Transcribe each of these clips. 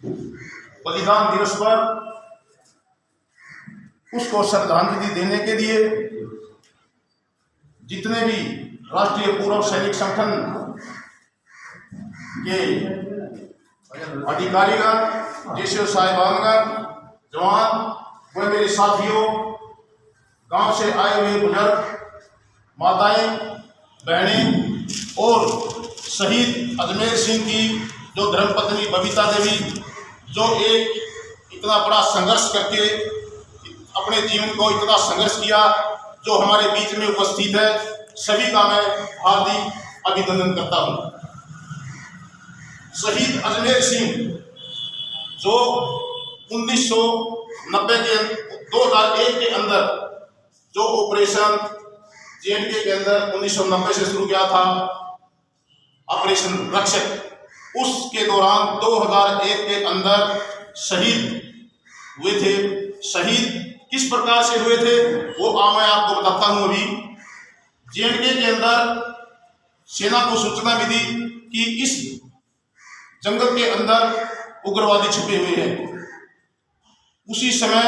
बलिदान दिवस पर उसको श्रद्धांजलि देने के लिए जितने भी राष्ट्रीय पूर्व सैनिक संगठन के अधिकारीगण, जैसे साहिबानगण, जवान व मेरे साथियों, गांव से आए हुए बुजुर्ग, माताएं, बहनें और शहीद अजमेर सिंह की जो धर्मपत्नी बबीता देवी, जो एक इतना बड़ा संघर्ष करके अपने जीवन को इतना संघर्ष किया, जो हमारे बीच में उपस्थित है, सभी का मैं हार्दिक अभिनंदन करता हूँ। शहीद अजमेर सिंह जो 1990 के 2001 के अंदर जो ऑपरेशन J&K के अंदर 1990 से शुरू किया था ऑपरेशन रक्षक, उसके दौरान 2001 के अंदर शहीद हुए थे। शहीद किस प्रकार से हुए थे वो मैं आपको बताता हूँ। अभी J&K के अंदर सेना को सूचना मिली कि इस जंगल के अंदर उग्रवादी छुपे हुए हैं। उसी समय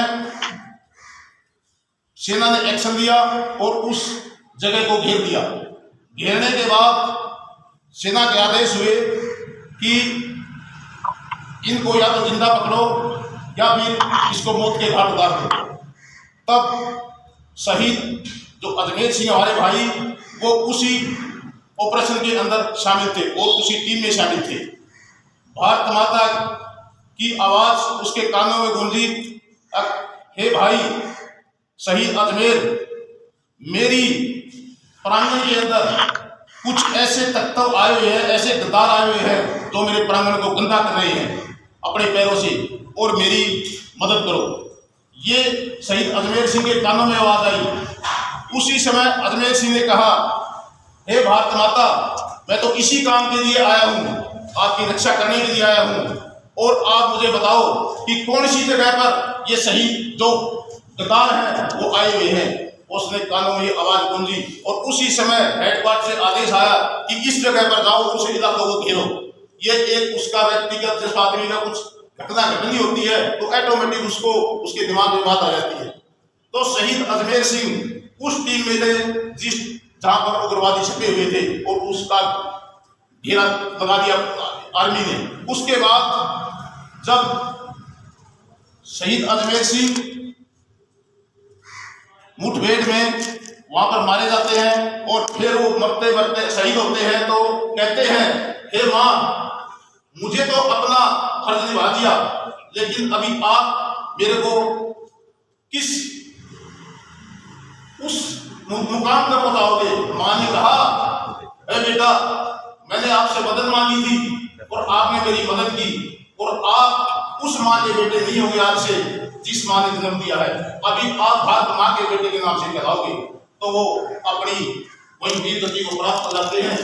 सेना ने एक्शन लिया और उस जगह को घेर दिया। घेरने के बाद सेना के आदेश हुए कि इनको या तो जिंदा पकड़ो या फिर इसको मौत के घाट उतार दो। तब शहीद जो अजमेर सिंह हमारे भाई, वो उसी ऑपरेशन के अंदर शामिल थे और उसी टीम में शामिल थे। भारत माता की आवाज उसके कानों में गूंजी, हे भाई शहीद अजमेर, मेरी प्रांगण के अंदर कुछ ऐसे तत्व आए हुए हैं, ऐसे गद्दार आए हुए हैं जो मेरे प्रांगण को गंदा कर रहे हैं अपने पैरों से, और मेरी मदद करो। ये शहीद अजमेर सिंह के कानों में आवाज आई। उसी समय अजमेर सिंह ने कहा, हे भारत माता, मैं तो इसी काम के लिए आया हूँ, आपकी रक्षा करने के लिए आया हूँ, और आप मुझे बताओ कि कौन सी जगह पर ये शहीद जो गद्दार हैं वो आए हुए हैं। उसने कानों में आवाज गूंजी और उसी समय हेडक्वार्टर से आदेश आया कि इस जगह पर जाओ, उस इलाकों को घेरो। ये एक उसका व्यक्तिगत जिस आदमी का कुछ घटना घटनी होती है तो ऑटोमेटिक उसको उसके दिमाग में बात आ जाती है। तो शहीद अजमेर सिंह उस टीम में थे जिस जहां पर उग्रवादी छपे हुए थे और उसका घेरा लगा दिया आर्मी ने। उसके बाद जब शहीद अजमेर सिंह मुठभेड़ में वहां पर मारे जाते हैं और फिर वो मरते मरते शहीद होते हैं, तो कहते हैं, हे मां, मुझे तो अपना फर्ज निभा दिया, लेकिन अभी आप मेरे को किस उस मुकाम तक पहुंचाओगे। मां ने कहा, अरे बेटा, मैंने आपसे मदद मांगी थी और आपने मेरी मदद की, और आप उस मां के बेटे नहीं होंगे आज से जिस मां ने जन्म दिया है। अभी आप भारत मां के बेटे के नाम से कहलाओगे। तो वो अपनी वही वीर गति को प्राप्त कर जाते हैं।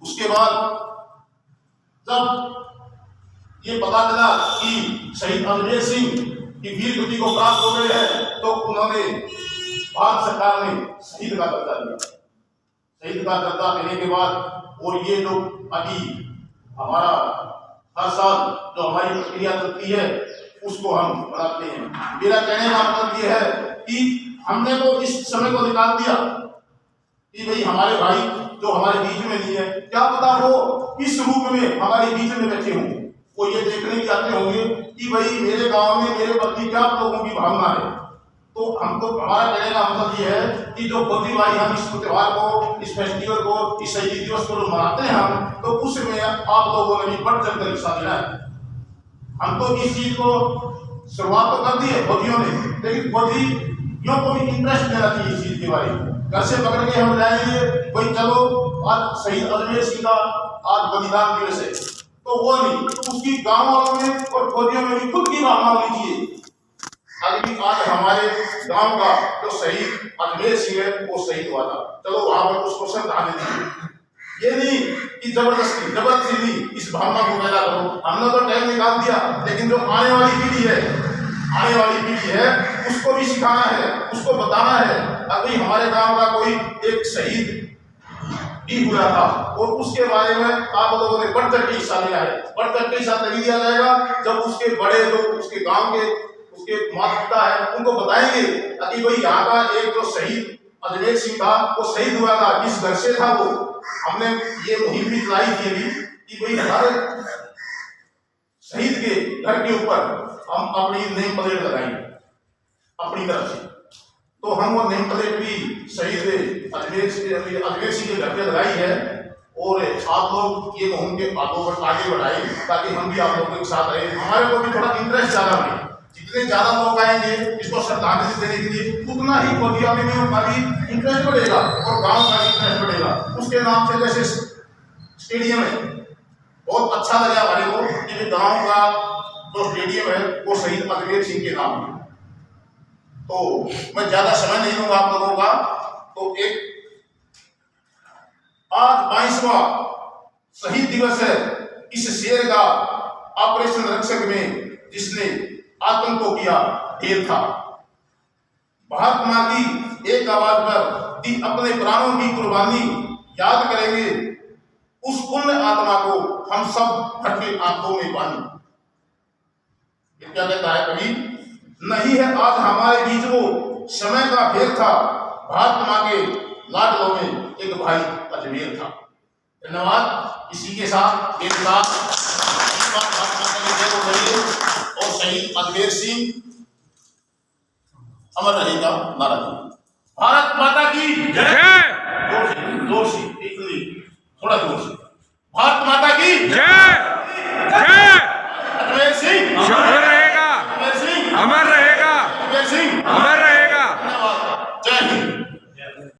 उसके बाद जब ये पता चला कि शहीद अजमेर सिंह की वीर गति को प्राप्त हो गए हैं, तो उन्होंने भारत सरकार ने शहीद का दर्जा दिया। शहीद का दर्जा देने के बाद, और ये जो अभी हमारा हर साल जो हमारी प्रक्रिया चलती है उसको हम बनाते हैं। मेरा कहने का मतलब ये है कि हमने तो इस समय को निकाल दिया कि भाई हमारे भाई जो हमारे बीच में नहीं है, क्या पता वो इस रूप में हमारे बीच में बैठे हों, वो ये देखने भी आते होंगे कि भाई मेरे गांव में मेरे प्रति क्या लोगों की भावना है। तो हम तो हमारा कहने का मतलब ये है कि जो बकरी भाई हम इस त्योहार को, इस फेस्टिवल को, इस शहीदी दिवस को मनाते हैं हम, तो उसमें आप लोगों ने भी बढ़ चढ़ कर हिस्सा लेना है। हम तो इस चीज को शुरुआत तो कर दी है फौजियों ने, लेकिन फौजियों को भी इंटरेस्ट देना चाहिए इस चीज के बारे में। घर से पकड़ के हम लाएंगे, भाई चलो आज शहीद अजमेर सिंह का आज बलिदान दिवस है, तो वो नहीं, उसकी गाँव वालों में और फौजियों में भी खुद की भावना होनी चाहिए। अभी आज हमारे गांव का जो शहीद अजमेर सिंह है वो शहीद हुआ था, चलो वहां पर उसको श्रद्धांजलि दीजिए। ये नहीं कि जबरदस्ती नहीं, इस भावना को पैदा करो। हमने तो टाइम निकाल दिया, लेकिन जो आने वाली पीढ़ी है उसको भी सिखाना है, उसको बताना है। अभी हमारे गांव का कोई एक शहीद भी हुआ था और उसके बारे में आप लोगों ने बढ़ चढ़ के हिस्सा लिया है। बढ़ चढ़ के हिस्सा तभी दिया जाएगा जब उसके बड़े लोग, उसके गांव के, उसके माता पिता है, उनको बताएंगे कि भाई यहाँ का एक जो शहीद अजमेर सिंह था वो शहीद हुआ था, किस घर से था वो। हमने ये मुहिम भी चलाई थी अभी कि भाई हर शहीद के घर के ऊपर हम अपनी नेम प्लेट लगाएंगे अपनी तरफ से। तो हम वो नेम प्लेट भी शहीद अजमेर सिंह के घर पे लगाई है और आप लोग ये मुहिम के आगे बढ़ाए ताकि हम भी आप लोगों के साथ रहे, हमारे को भी थोड़ा इंटरेस्ट ज्यादा बने। जितने ज्यादा लोग आएंगे इसको श्रद्धांजलि देने के लिए उतना ही कोटिया में का भी इंटरेस्ट बढ़ेगा और गांव का भी इंटरेस्ट बढ़ेगा। उसके नाम से जैसे स्टेडियम है, बहुत अच्छा लगा हमारे को कि गांव का जो स्टेडियम है वो शहीद अजमेर सिंह के नाम है। तो मैं ज्यादा समय नहीं लूंगा आप लोगों का। तो एक आज 22वां शहीद दिवस है इस शेर का ऑपरेशन रक्षक में जिसने आतंक को किया ढेर था। भारत मां की एक आवाज पर दी अपने प्राणों की कुर्बानी याद करेंगे उस पुण्य आत्मा को हम सब भर के आंखों में पानी। क्या कहता है कवि, नहीं है आज हमारे बीच वो समय का फेर था, भारत मां के लाडलों में एक भाई अजमेर था। धन्यवाद। इसी के साथ मेरे साथ और शहीद अजमेर सिंह अमर रहेगा नारा। भारत माता की जय। जोर से, थोड़ा जोर से।